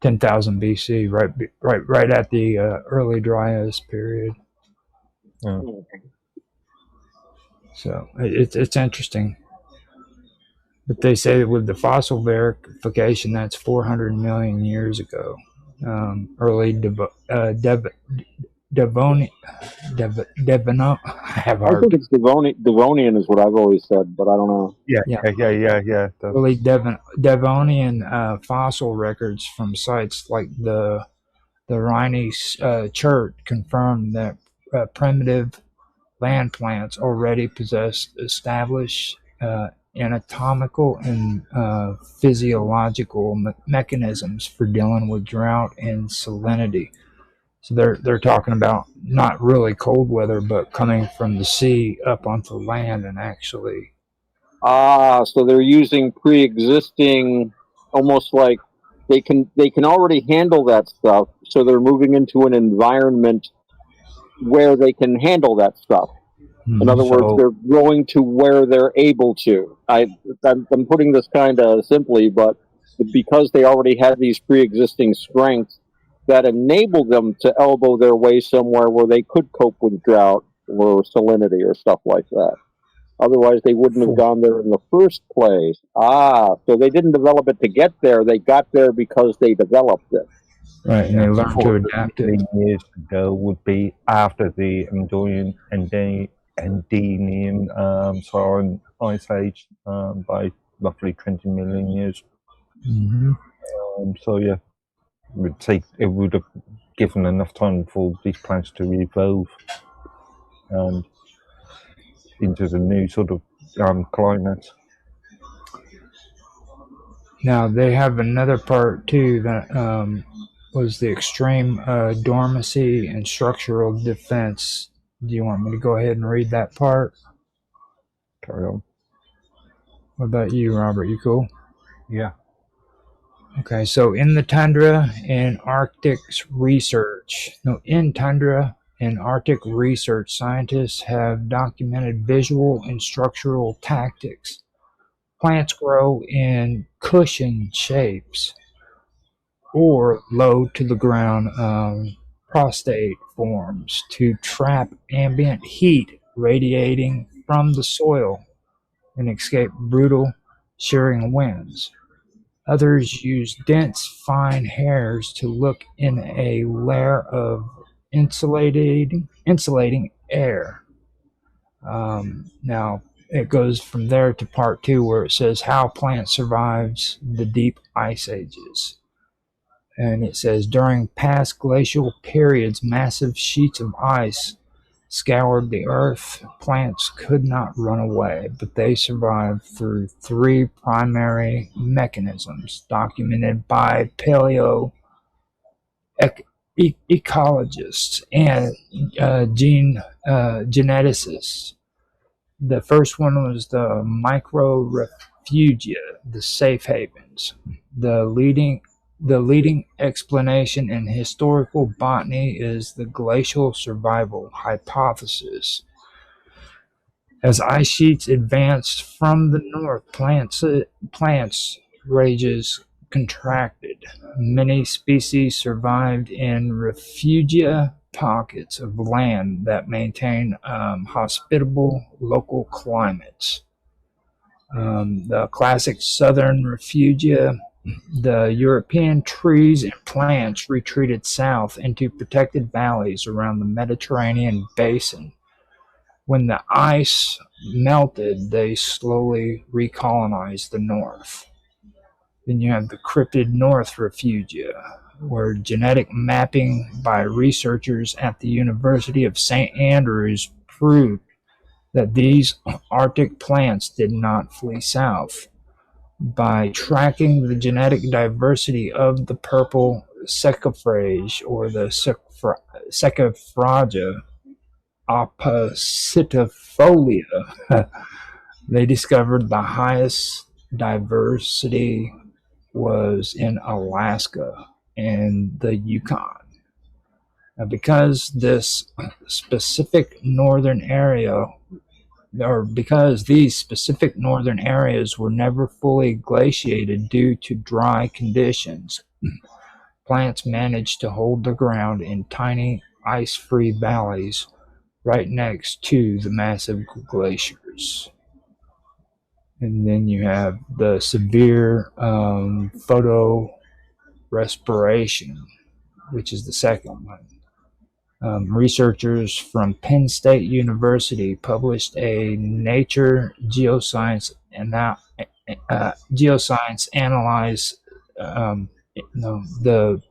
10,000 BC, right at the early Dryas period. Oh. So it's interesting. But they say that with the fossil verification, that's 400 million years ago. Early Devonian, I have a I hard think time. it's Devonian is what I've always said, but I don't know. Yeah. Early Devonian fossil records from sites like the Rhynes chert confirmed that primitive land plants already possessed established anatomical and physiological mechanisms for dealing with drought and salinity. So they're talking about not really cold weather, but coming from the sea up onto land and actually. So they're using pre-existing, almost like they can already handle that stuff. So they're moving into an environment where they can handle that stuff. In other words, So they're growing to where they're able to. I'm putting this kind of simply, but because they already had these pre-existing strengths that enabled them to elbow their way somewhere where they could cope with drought or salinity or stuff like that. Otherwise, they wouldn't have for gone there in the first place. So they didn't develop it to get there. They got there because they developed it. right, and they Yeah, learn to 400 adapt it. million years ago would be after the Andenian Saharan Ice Age by roughly 20 million years. Mm-hmm. So yeah, it would have given enough time for these plants to evolve and into the new sort of climate. Now they have another part too that was the extreme dormancy and structural defense. Do you want me to go ahead and read that part? Carry on. What about you, Robert? You cool? Yeah. Okay, so in tundra and Arctic research, scientists have documented visual and structural tactics. Plants grow in cushion shapes or low to the ground prostate forms to trap ambient heat radiating from the soil and escape brutal shearing winds. Others use dense, fine hairs to look in a layer of insulating air. Now, it goes from there to part two where it says how plants survives the deep ice ages. And it says during past glacial periods, massive sheets of ice scoured the earth. Plants could not run away, but they survived through three primary mechanisms documented by ecologists and geneticists. The first one was the microrefugia, the safe havens. The leading explanation in historical botany is the glacial survival hypothesis. As ice sheets advanced from the north, plants ranges contracted. Many species survived in refugia pockets of land that maintain hospitable local climates. The classic southern refugia, the European trees and plants retreated south into protected valleys around the Mediterranean basin. When the ice melted, they slowly recolonized the north. Then you have the cryptid north refugia, where genetic mapping by researchers at the University of St. Andrews proved that these Arctic plants did not flee south. By tracking the genetic diversity of the purple secaphrage or the secaphaga oppositifolia, they discovered the highest diversity was in Alaska and the Yukon. Now, because this specific northern area, or because these specific northern areas were never fully glaciated due to dry conditions, Plants manage to hold the ground in tiny ice-free valleys right next to the massive glaciers. And then you have the severe photorespiration, which is the second one. Researchers from Penn State University published a Nature Geoscience analyze. No, the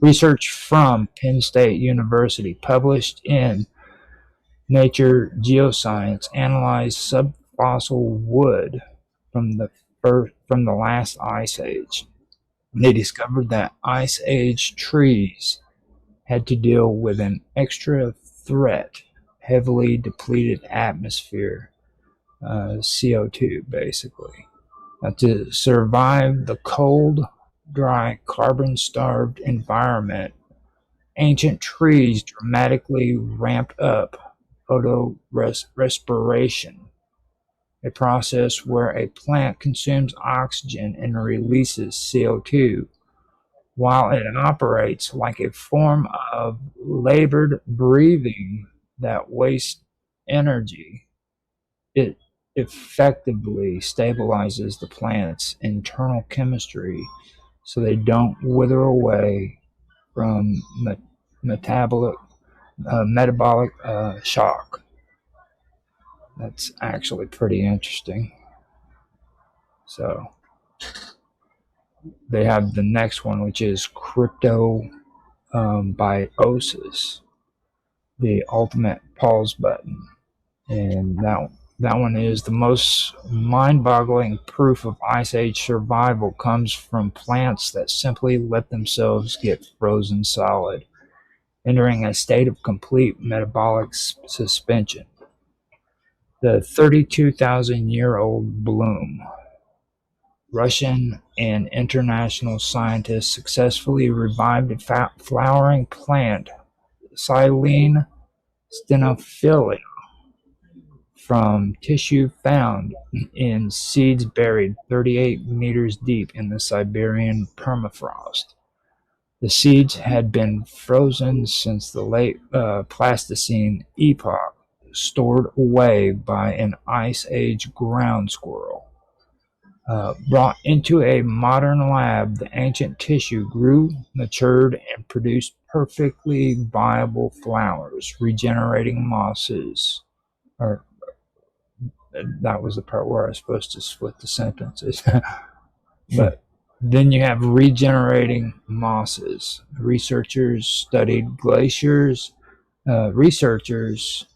research from Penn State University published in Nature Geoscience analyzed subfossil wood from the last ice age. They discovered that ice age trees had to deal with an extra threat, heavily depleted atmosphere, CO2 basically, to survive the cold, dry, carbon starved environment. Ancient trees dramatically ramped up photorespiration, a process where a plant consumes oxygen and releases CO2 while it operates like a form of labored breathing that wastes energy. It effectively stabilizes the plant's internal chemistry so they don't wither away from metabolic shock. That's actually pretty interesting. So they have the next one, which is cryptobiosis, the ultimate pause button, and that one is the most mind-boggling proof of Ice Age survival comes from plants that simply let themselves get frozen solid, entering a state of complete metabolic suspension. The 32,000-year-old bloom. Russian and international scientists successfully revived a flowering plant, Silene stenophylla, from tissue found in seeds buried 38 meters deep in the Siberian permafrost. The seeds had been frozen since the late Pleistocene epoch, stored away by an Ice Age ground squirrel. Brought into a modern lab, the ancient tissue grew, matured, and produced perfectly viable flowers, regenerating mosses. Or that was the part where I was supposed to split the sentences. But then you have regenerating mosses. Researchers studied glaciers. Researchers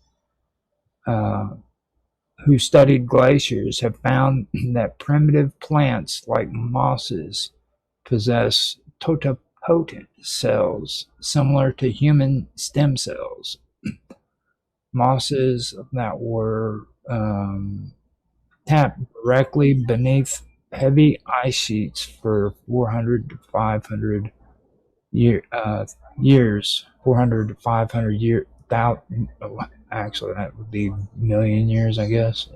who studied glaciers have found that primitive plants like mosses possess totipotent cells similar to human stem cells. Mosses that were tapped directly beneath heavy ice sheets for 400 to 500 years. 400 to 500 years. Actually, that would be million years, I guess.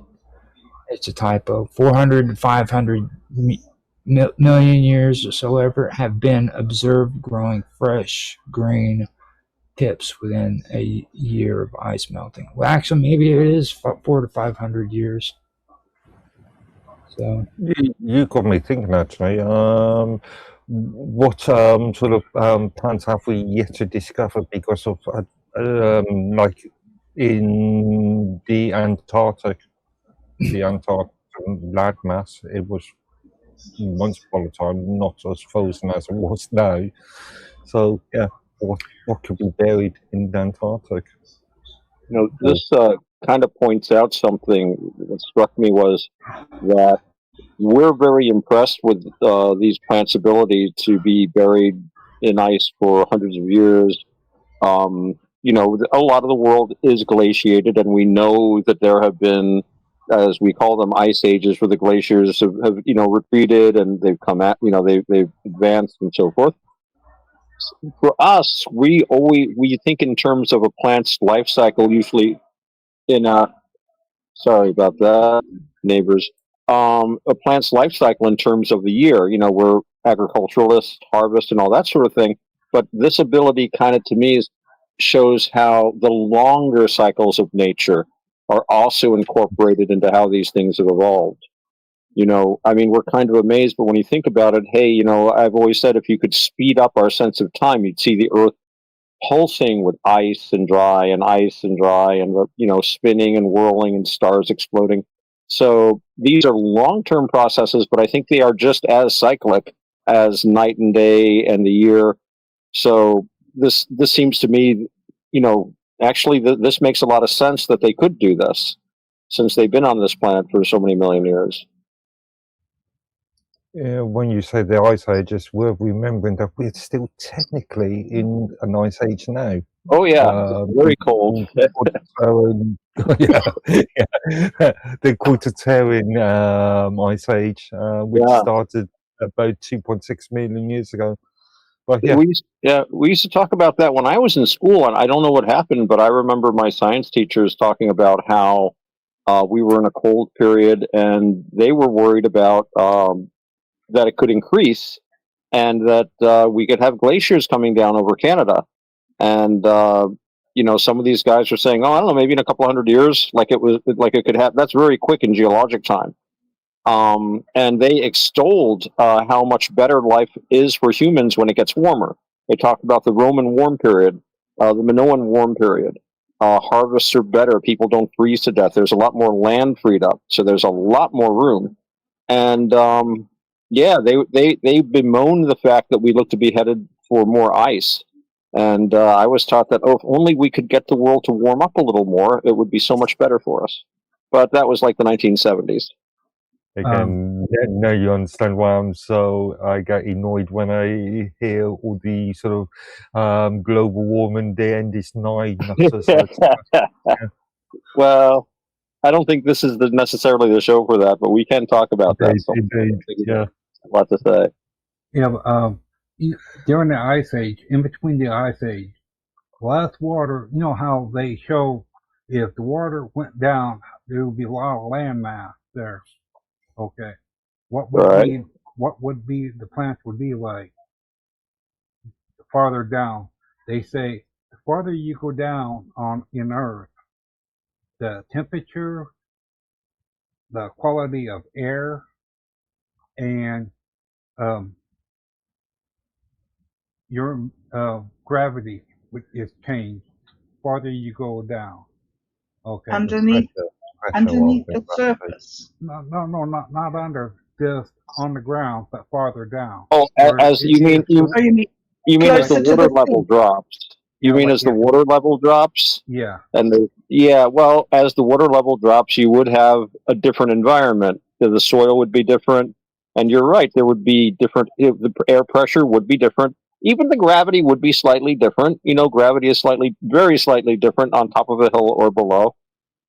It's a typo. 400 to 500 million years or so ever have been observed growing fresh green tips within a year of ice melting. Well, actually, maybe it is 400 to 500 years. So You got me thinking actually. What sort of plants have we yet to discover because of like in the Antarctic landmass? It was once upon a time not as frozen as it was now. So yeah, what could be buried in the Antarctic? This kind of points out something that struck me was that we're very impressed with these plants' ability to be buried in ice for hundreds of years. A lot of the world is glaciated, and we know that there have been, as we call them, ice ages, where the glaciers have retreated and they've come at, they've advanced and so forth. For us, we think in terms of a plant's life cycle, usually in a sorry about that, neighbors. A plant's life cycle in terms of the year. We're agriculturalists harvest and all that sort of thing. But this ability kind of to me shows how the longer cycles of nature are also incorporated into how these things have evolved. I mean, we're kind of amazed, but when you think about it, hey, I've always said if you could speed up our sense of time, you'd see the Earth pulsing with ice and dry and ice and dry and, spinning and whirling and stars exploding. So these are long-term processes, but I think they are just as cyclic as night and day and the year. So this seems to me, actually this makes a lot of sense that they could do this since they've been on this planet for so many million years. Yeah, when you say the ice age, it's worth remembering that we're still technically in an ice age now. Oh yeah, very cold. Yeah, the Quarter-Terran ice age, which started about 2.6 million years ago. But yeah, we used to talk about that when I was in school, and I don't know what happened, but I remember my science teachers talking about how we were in a cold period, and they were worried about that it could increase, and that we could have glaciers coming down over Canada. And some of these guys are saying, "Oh, I don't know, maybe in a couple hundred years, like it could happen." That's very quick in geologic time. And they extolled how much better life is for humans when it gets warmer. They talked about the Roman warm period, the Minoan warm period. Harvests are better. People don't freeze to death. There's a lot more land freed up, so there's a lot more room. And they bemoan the fact that we look to be headed for more ice. And I was taught that, if only we could get the world to warm up a little more, it would be so much better for us. But that was like the 1970s. Again, now you understand why I get annoyed when I hear all the sort of global warming, the end is nigh. Well, I don't think this is necessarily the show for that, but we can talk about that. Indeed, yeah. A lot to say. Yeah, but, during the Ice Age, in between the Ice Age, less water, you know how they show if the water went down, there would be a lot of land mass there. Okay. What would be the plants would be like farther down? They say the farther you go down in Earth, the temperature, the quality of air, and your gravity is changed farther you go down. Okay. Underneath the surface. No, not under, just on the ground, but farther down. Oh, as you mean as the water level drops. You mean as the water level drops? Yeah. Well, as the water level drops, you would have a different environment. The soil would be different, and you're right. There would be different. The air pressure would be different. Even the gravity would be slightly different. Gravity is very slightly different on top of a hill or below.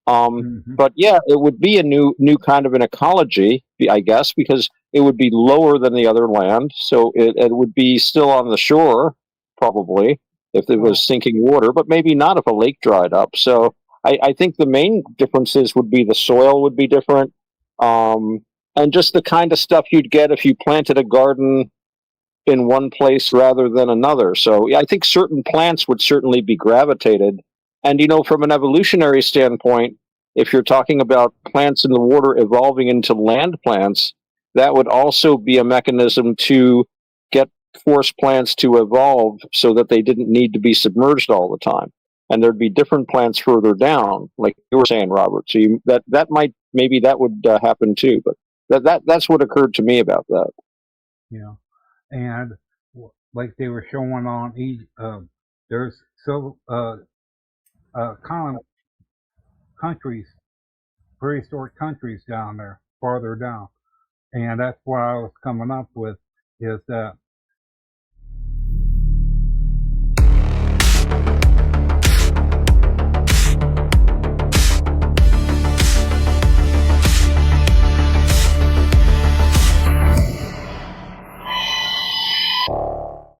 But yeah, it would be a new kind of an ecology, I guess, because it would be lower than the other land. So it would be still on the shore, probably, if it was sinking water, but maybe not if a lake dried up. So I think the main differences would be the soil would be different, and just the kind of stuff you'd get if you planted a garden in one place rather than another. So yeah, I think certain plants would certainly be gravitated. And, from an evolutionary standpoint, if you're talking about plants in the water evolving into land plants, that would also be a mechanism to get force plants to evolve so that they didn't need to be submerged all the time. And there'd be different plants further down, like you were saying, Robert. So maybe that would happen too. But that's what occurred to me about that. Yeah. And like they were showing on there's countries, prehistoric countries down there, farther down. And that's what I was coming up with, is that